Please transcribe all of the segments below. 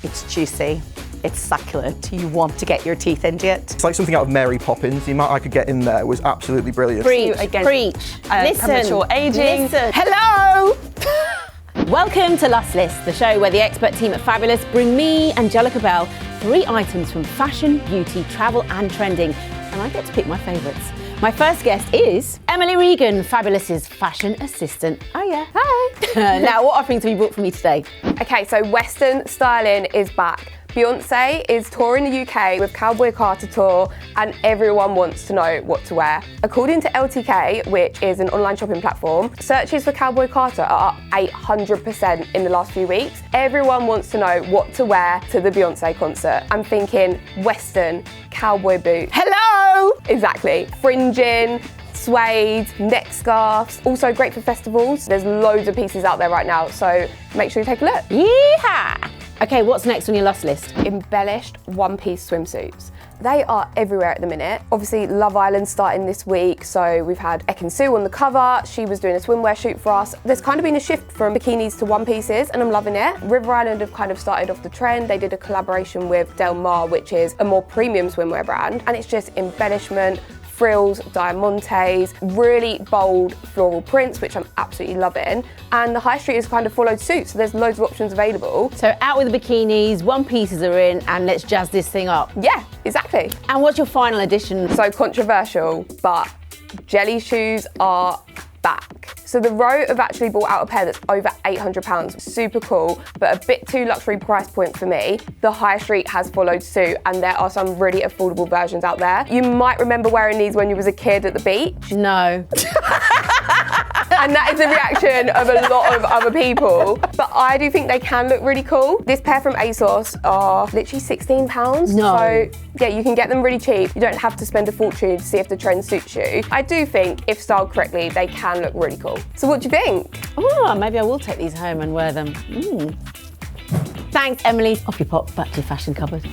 It's juicy. It's succulent. You want to get your teeth into it. It's like something out of Mary Poppins. The amount I could get in there was absolutely brilliant. Preach. Premature aging. Listen. Hello! Welcome to Lust List, the show where the expert team at Fabulous bring me, Angellica Bell, 3 items from fashion, beauty, travel and trending, and I get to pick my favourites. My first guest is Emily Regan, Fabulous's fashion assistant. Oh yeah, hi. Now, what offerings have you brought for me today? Okay, so Western styling is back. Beyoncé is touring the UK with Cowboy Carter tour and everyone wants to know what to wear. According to LTK, which is an online shopping platform, searches for Cowboy Carter are up 800% in the last few weeks. Everyone wants to know what to wear to the Beyoncé concert. I'm thinking Western, cowboy boots. Hello! Exactly. Fringing, suede, neck scarves, also great for festivals. There's loads of pieces out there right now, so make sure you take a look. Yeehaw! Okay, what's next on your Lust List? Embellished one-piece swimsuits. They are everywhere at the minute. Obviously, Love Island starting this week, so we've had Ekin-Su on the cover. She was doing a swimwear shoot for us. There's kind of been a shift from bikinis to one-pieces, and I'm loving it. River Island have kind of started off the trend. They did a collaboration with Del Mar, which is a more premium swimwear brand, and it's just embellishment, frills, diamantes, really bold floral prints, which I'm absolutely loving. And the high street has kind of followed suit, so there's loads of options available. So out with the bikinis, one pieces are in, and let's jazz this thing up. Yeah, exactly. And what's your final edition? So controversial, but jelly shoes are back. So the Row have actually brought out a pair that's over £800, super cool, but a bit too luxury price point for me. The high street has followed suit and there are some really affordable versions out there. You might remember wearing these when you was a kid at the beach. No. And that is the reaction of a lot of other people. But I do think they can look really cool. This pair from ASOS are literally £16. No. So yeah, you can get them really cheap. You don't have to spend a fortune to see if the trend suits you. I do think if styled correctly, they can look really cool. So what do you think? Oh, maybe I will take these home and wear them. Thanks, Emily. Off you pop, back to your fashion cupboard.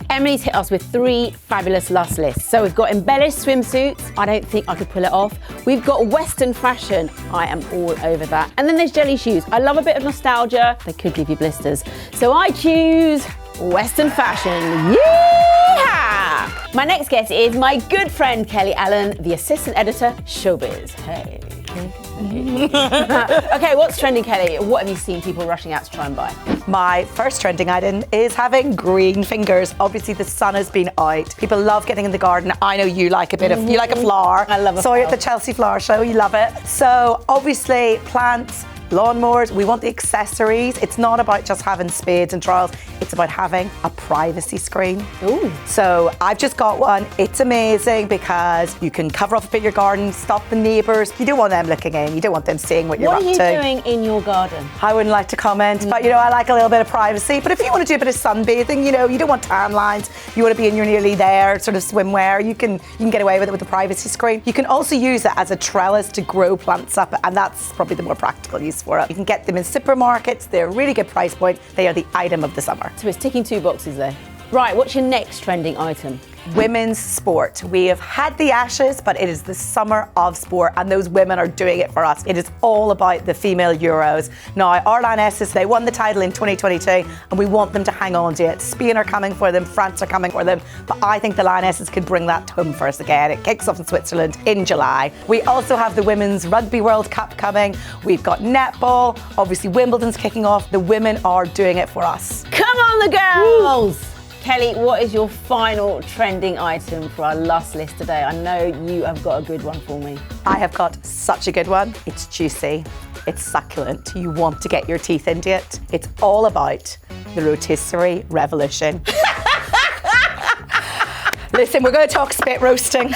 Emily's hit us with 3 fabulous Lust Lists. So we've got embellished swimsuits. I don't think I could pull it off. We've got Western fashion. I am all over that. And then there's jelly shoes. I love a bit of nostalgia. They could give you blisters. So I choose Western fashion. Yeehaw! My next guest is my good friend Kelly Allen, the assistant editor, Showbiz. Hey. Okay, what's trending, Kelly? What have you seen people rushing out to try and buy? My first trending item is having green fingers. Obviously, the sun has been out. People love getting in the garden. I know you like a bit of, you like a flower. I love a Saw you flower. at the Chelsea Flower Show, you love it. So obviously, plants, lawnmowers, we want the accessories. It's not about just having spades and trowels. It's about having a privacy screen. Ooh. So I've just got one. It's amazing because you can cover off a bit of your garden, stop the neighbours. You don't want them looking in. You don't want them seeing what you're up to. What are you doing in your garden? I wouldn't like to comment, but I like a little bit of privacy. But if you want to do a bit of sunbathing, you don't want tan lines. You want to be in your nearly there sort of swimwear. You can get away with it with the privacy screen. You can also use it as a trellis to grow plants up, and that's probably the more practical use for it. You can get them in supermarkets. They're a really good price point. They are the item of the summer. So it's ticking 2 boxes there. Right, what's your next trending item? Women's sport. We have had the Ashes, but it is the summer of sport, and those women are doing it for us. It is all about the female Euros. Now, our Lionesses, they won the title in 2022, and we want them to hang on to it. Spain are coming for them, France are coming for them, but I think the Lionesses could bring that home for us again. It kicks off in Switzerland in July. We also have the Women's Rugby World Cup coming. We've got netball. Obviously, Wimbledon's kicking off. The women are doing it for us. Come on, the girls! Woo. Kelly, what is your final trending item for our Lust List today? I know you have got a good one for me. I have got such a good one. It's juicy. It's succulent. You want to get your teeth into it. It's all about the rotisserie revolution. Listen, we're going to talk spit roasting.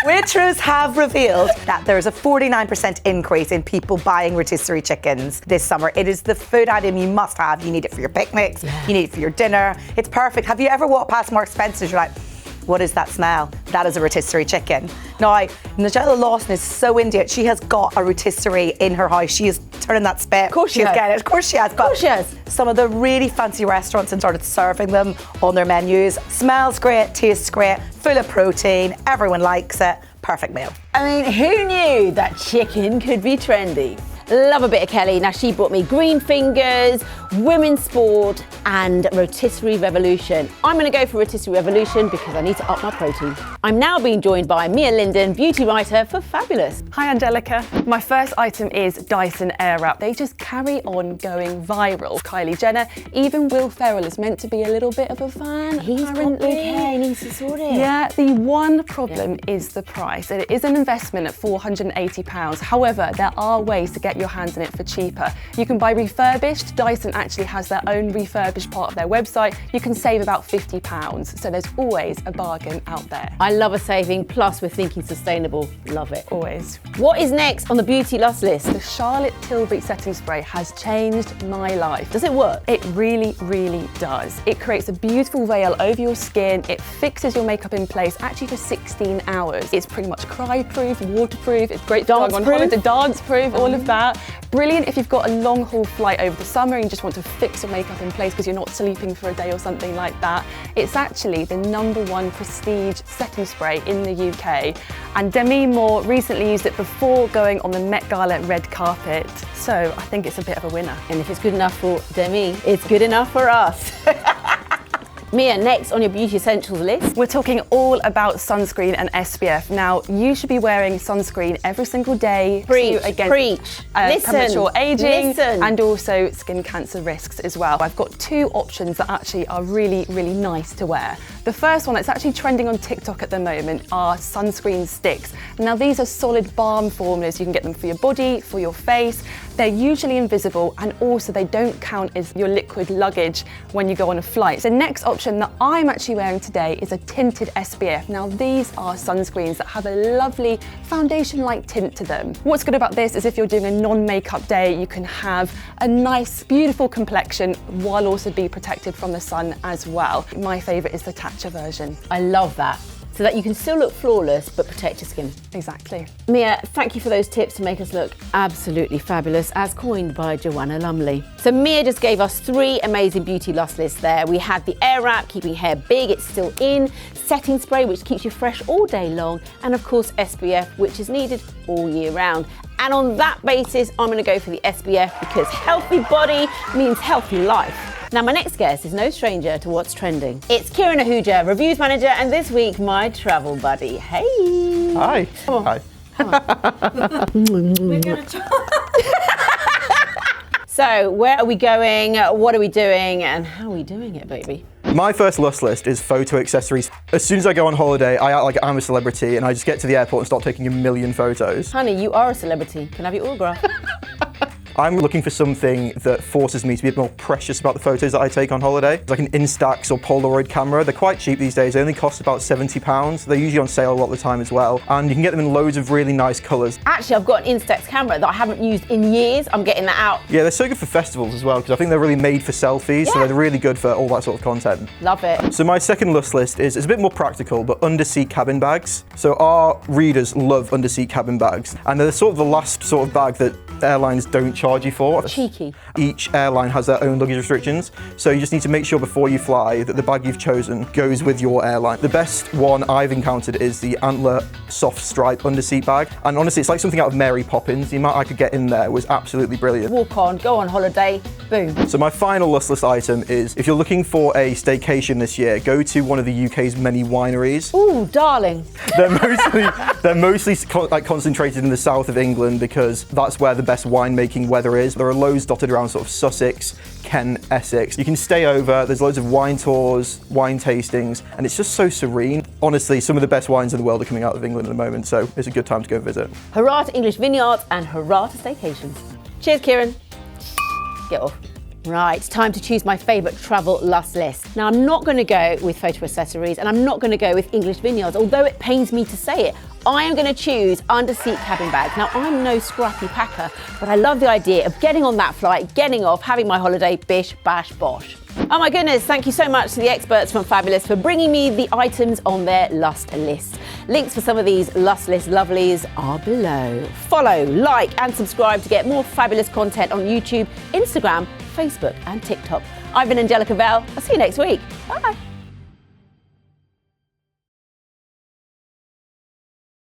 Waitrose have revealed that there's a 49% increase in people buying rotisserie chickens this summer. It is the food item you must have. You need it for your picnics, you need it for your dinner. It's perfect. Have you ever walked past Marks Spencer's? You're like, what is that smell? That is a rotisserie chicken. Now, Nigella Lawson is so into it. She has got a rotisserie in her house. She is turning that spit. Of course she has. Of course she has. Of course she has. Some of the really fancy restaurants and started serving them on their menus. Smells great, tastes great, full of protein. Everyone likes it. Perfect meal. I mean, who knew that chicken could be trendy? Love a bit of Kelly. Now, she brought me green fingers. women's sport and rotisserie revolution. I'm going to go for rotisserie revolution because I need to up my protein. I'm now being joined by Mia Linden, beauty writer for Fabulous. Hi Angelica. My first item is Dyson Airwrap. They just carry on going viral. Kylie Jenner, even Will Ferrell is meant to be a little bit of a fan. He's apparently. he needs to sort it. Yeah, the one problem is the price. It is an investment at £480. However, there are ways to get your hands on it for cheaper. You can buy Refurbished. Dyson actually has their own Refurbished part of their website. You can save about £50. So there's always a bargain out there. I love a saving, plus we're thinking sustainable. Love it. Always. What is next on the beauty lust list? The Charlotte Tilbury setting spray has changed my life. Does it work? It really, really does. It creates a beautiful veil over your skin. It fixes your makeup in place actually for 16 hours. It's pretty much cry-proof, waterproof. It's great for going on holiday, dance-proof, all of that. Brilliant if you've got a long haul flight over the summer and you just want to fix your makeup in place because you're not sleeping for a day or something like that. It's actually the #1 prestige setting spray in the UK. And Demi Moore recently used it before going on the Met Gala red carpet. So I think it's a bit of a winner. And if it's good enough for Demi, it's good enough for us. Mia, next on your beauty essentials list. We're talking all about sunscreen and SPF. Now, you should be wearing sunscreen every single day. Preach, against listen, premature aging listen. and also skin cancer risks as well. I've got 2 options that actually are really, really nice to wear. The first one that's actually trending on TikTok at the moment are sunscreen sticks. Now, these are solid balm formulas. You can get them for your body, for your face. They're usually invisible and also they don't count as your liquid luggage when you go on a flight. The next option that I'm actually wearing today is a tinted SPF. Now, these are sunscreens that have a lovely foundation-like tint to them. What's good about this is if you're doing a non-makeup day, you can have a nice, beautiful complexion while also be protected from the sun as well. My favourite is the Tatcha version. I love that. So that you can still look flawless but protect your skin. Exactly. Mia, thank you for those tips to make us look absolutely fabulous, as coined by Joanna Lumley. So Mia just gave us 3 amazing beauty lust lists there. We had the Airwrap, keeping hair big, it's still in, setting spray, which keeps you fresh all day long, and of course SPF, which is needed all year round. And on that basis, I'm gonna go for the SPF because healthy body means healthy life. Now, my next guest is no stranger to what's trending. It's Kieran Ahuja, reviews manager, and this week, my travel buddy. Hey. Hi. Come on. Hi. Come on. We're gonna try. So, where are we going? What are we doing? And how are we doing it, baby? My first lust list is photo accessories. As soon as I go on holiday, I act like I'm a celebrity and I just get to the airport and start taking a million photos. Honey, you are a celebrity. Can I have your autograph? I'm looking for something that forces me to be a bit more precious about the photos that I take on holiday. Like an Instax or Polaroid camera. They're quite cheap these days. They only cost about £70. They're usually on sale a lot of the time as well. And you can get them in loads of really nice colours. Actually, I've got an Instax camera that I haven't used in years. I'm getting that out. Yeah, they're so good for festivals as well because I think they're really made for selfies. So they're really good for all that sort of content. Love it. So my second lust list is it's a bit more practical, but undersea cabin bags. So our readers love undersea cabin bags. And they're sort of the last sort of bag that airlines don't charge you for. Cheeky. Each airline has their own luggage restrictions, so you just need to make sure before you fly that the bag you've chosen goes with your airline. The best one I've encountered is the Antler soft stripe underseat bag, and honestly it's like something out of Mary Poppins. The amount I could get in there was absolutely brilliant. Walk on, go on holiday, boom. So my final lust list item is if you're looking for a staycation this year, go to one of the UK's many wineries. Ooh, darling. They're mostly concentrated in the south of England because that's where the best winemaking weather is. There are loads dotted around sort of Sussex, Kent, Essex. You can stay over, there's loads of wine tours, wine tastings, and it's just so serene. Honestly, some of the best wines in the world are coming out of England at the moment, so it's a good time to go visit. Hurrah to English vineyards and hurrah to staycations. Cheers, Kieran. Get off. Right, time to choose my favourite travel lust list. Now, I'm not going to go with photo accessories and I'm not going to go with English vineyards, although it pains me to say it. I am going to choose underseat cabin bags. Now, I'm no scrappy packer, but I love the idea of getting on that flight, getting off, having my holiday, bish, bash, bosh. Oh my goodness, thank you so much to the experts from Fabulous for bringing me the items on their lust list. Links for some of these lust list lovelies are below. Follow, like and subscribe to get more fabulous content on YouTube, Instagram, Facebook and TikTok. I've been Angellica Bell. I'll see you next week. Bye.